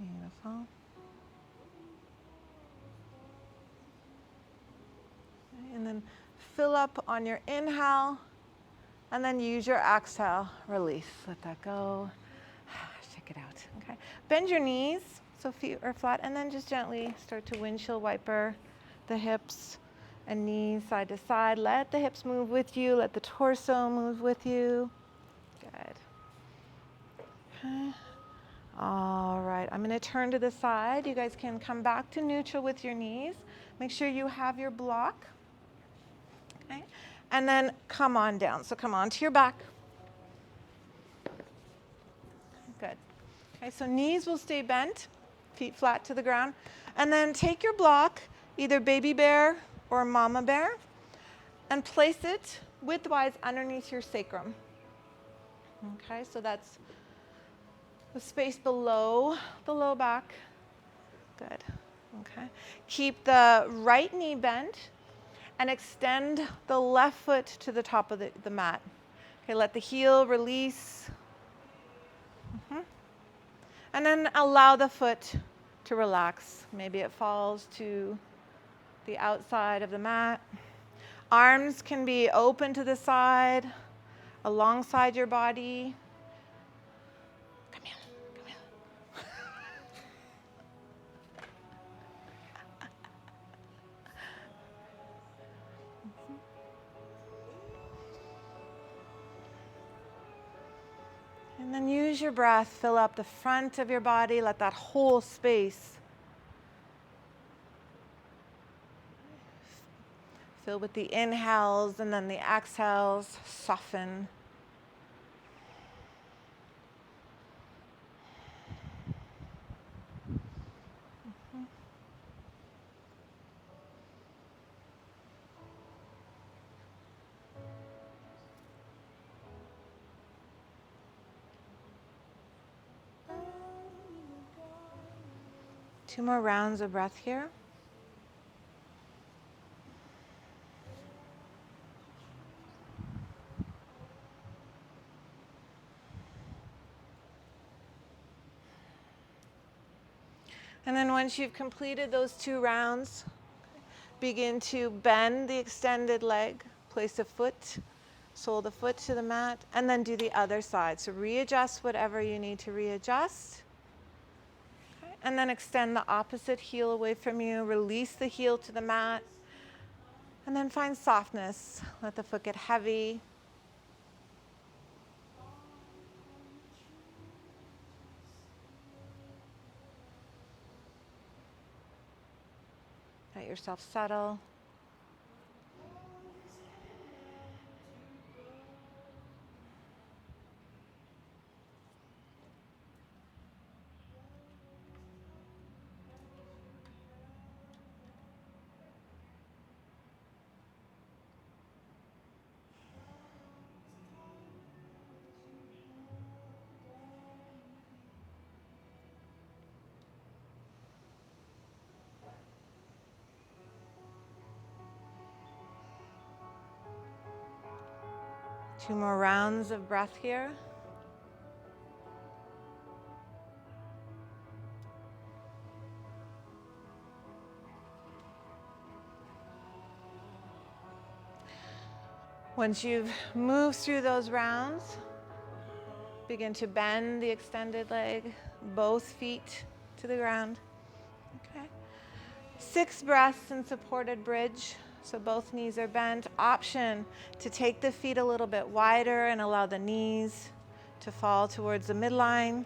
Beautiful. Okay, and then fill up on your inhale, and then use your exhale. Release. Let that go. Shake it out. Okay. Bend your knees so feet are flat, and then just gently start to windshield wiper the hips and knees side to side. Let the hips move with you. Let the torso move with you. Good. Okay. All right. I'm going to turn to the side. You guys can come back to neutral with your knees. Make sure you have your block. Okay. And then come on down. So come onto your back. Good. Okay, so knees will stay bent, feet flat to the ground. And then take your block, either baby bear or mama bear, and place it widthwise underneath your sacrum. Okay, so that's the space below the low back. Good. Okay. Keep the right knee bent and extend the left foot to the top of the mat. Okay, let the heel release. And then allow the foot to relax. Maybe it falls to the outside of the mat. Arms can be open to the side, alongside your body. Come here, come here. And use your breath, fill up the front of your body, let that whole space fill with the inhales, and then the exhales soften. Two more rounds of breath here. And then once you've completed those 2 rounds, begin to bend the extended leg, place a foot, sole the foot to the mat, and then do the other side. So readjust whatever you need to readjust. Okay. And then extend the opposite heel away from you, release the heel to the mat, and then find softness. Let the foot get heavy. Let yourself settle. Two more rounds of breath here. Once you've moved through those rounds, begin to bend the extended leg, both feet to the ground. Okay. 6 breaths in supported bridge. So both knees are bent. Option to take the feet a little bit wider and allow the knees to fall towards the midline.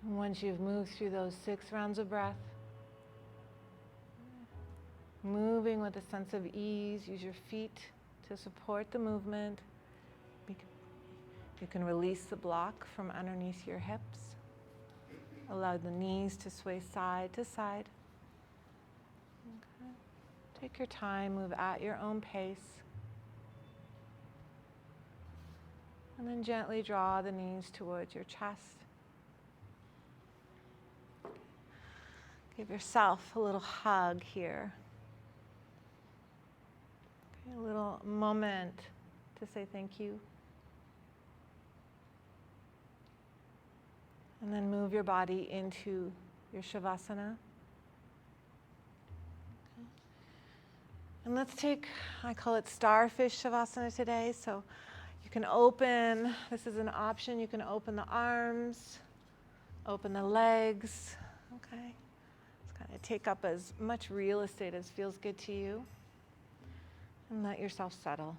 And once you've moved through those 6 rounds of breath, moving with a sense of ease, use your feet to support the movement. You can release the block from underneath your hips. Allow the knees to sway side to side. Okay. Take your time, move at your own pace. And then gently draw the knees towards your chest. Give yourself a little hug here. Okay, a little moment to say thank you. And then move your body into your Shavasana. Okay. And let's take, I call it starfish Shavasana today. So you can open, this is an option, you can open the arms, open the legs, okay? It's kind of take up as much real estate as feels good to you. And let yourself settle.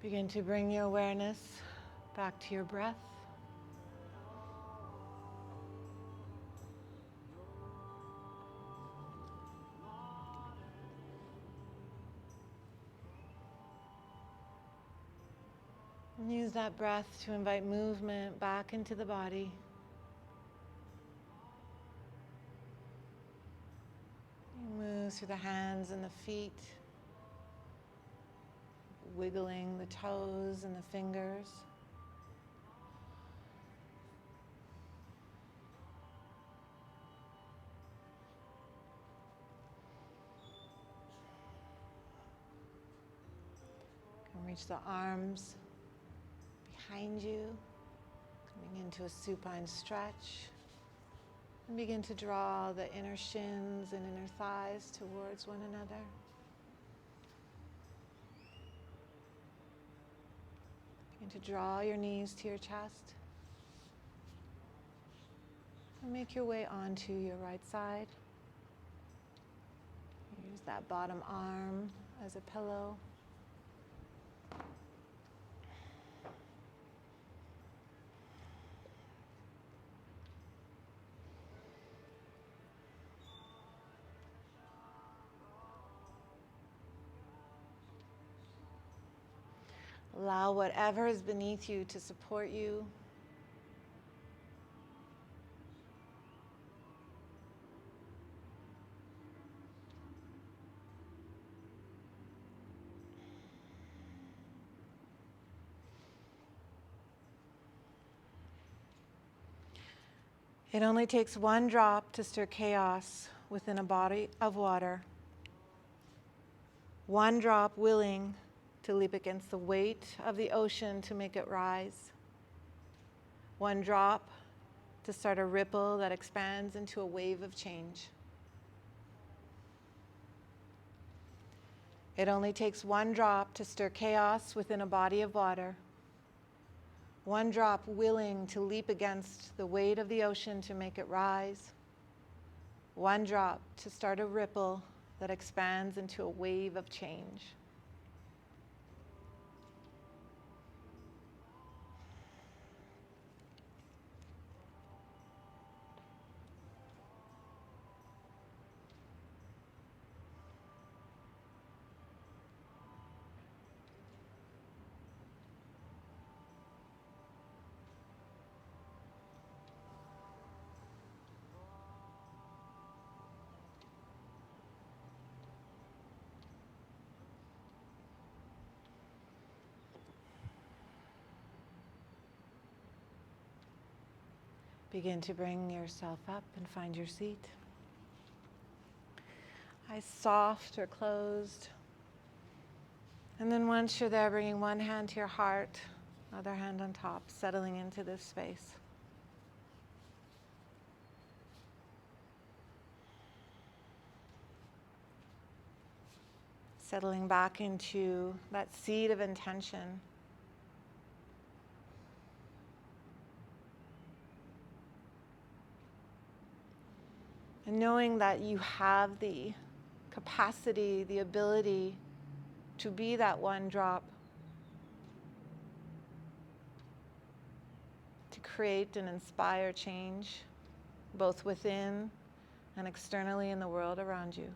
Begin to bring your awareness back to your breath. And use that breath to invite movement back into the body. You move through the hands and the feet, wiggling the toes and the fingers. And reach the arms behind you, coming into a supine stretch. And begin to draw the inner shins and inner thighs towards one another. Begin to draw your knees to your chest. And make your way onto your right side. Use that bottom arm as a pillow. Allow whatever is beneath you to support you. It only takes one drop to stir chaos within a body of water. One drop willing to leap against the weight of the ocean to make it rise. One drop to start a ripple that expands into a wave of change. It only takes one drop to stir chaos within a body of water. One drop willing to leap against the weight of the ocean to make it rise. One drop to start a ripple that expands into a wave of change. Begin to bring yourself up and find your seat. Eyes soft or closed. And then once you're there, bringing one hand to your heart, other hand on top, settling into this space. Settling back into that seed of intention. And knowing that you have the capacity, the ability to be that one drop, to create and inspire change, both within and externally in the world around you.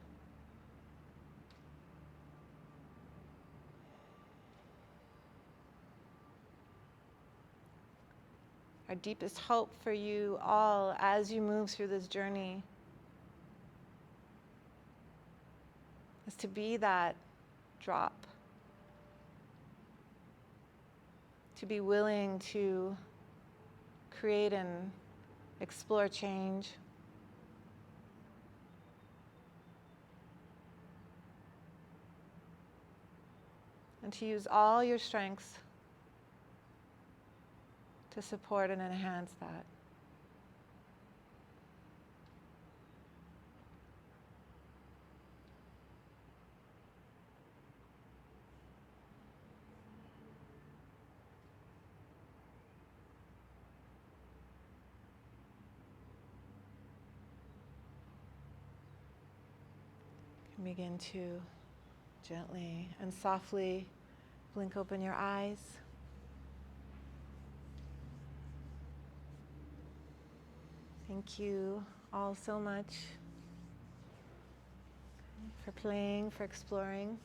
Our deepest hope for you all as you move through this journey is to be that drop, to be willing to create and explore change, and to use all your strengths to support and enhance that. Begin to gently and softly Blink open your eyes. Thank you all so much for playing, for exploring.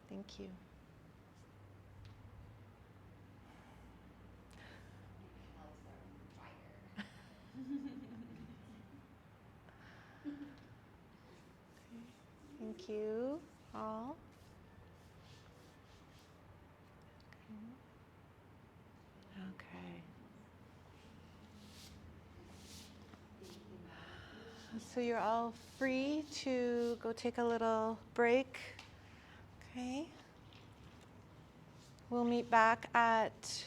Thank you. Thank you all. Okay. So you're all free to go take a little break. Okay. We'll meet back at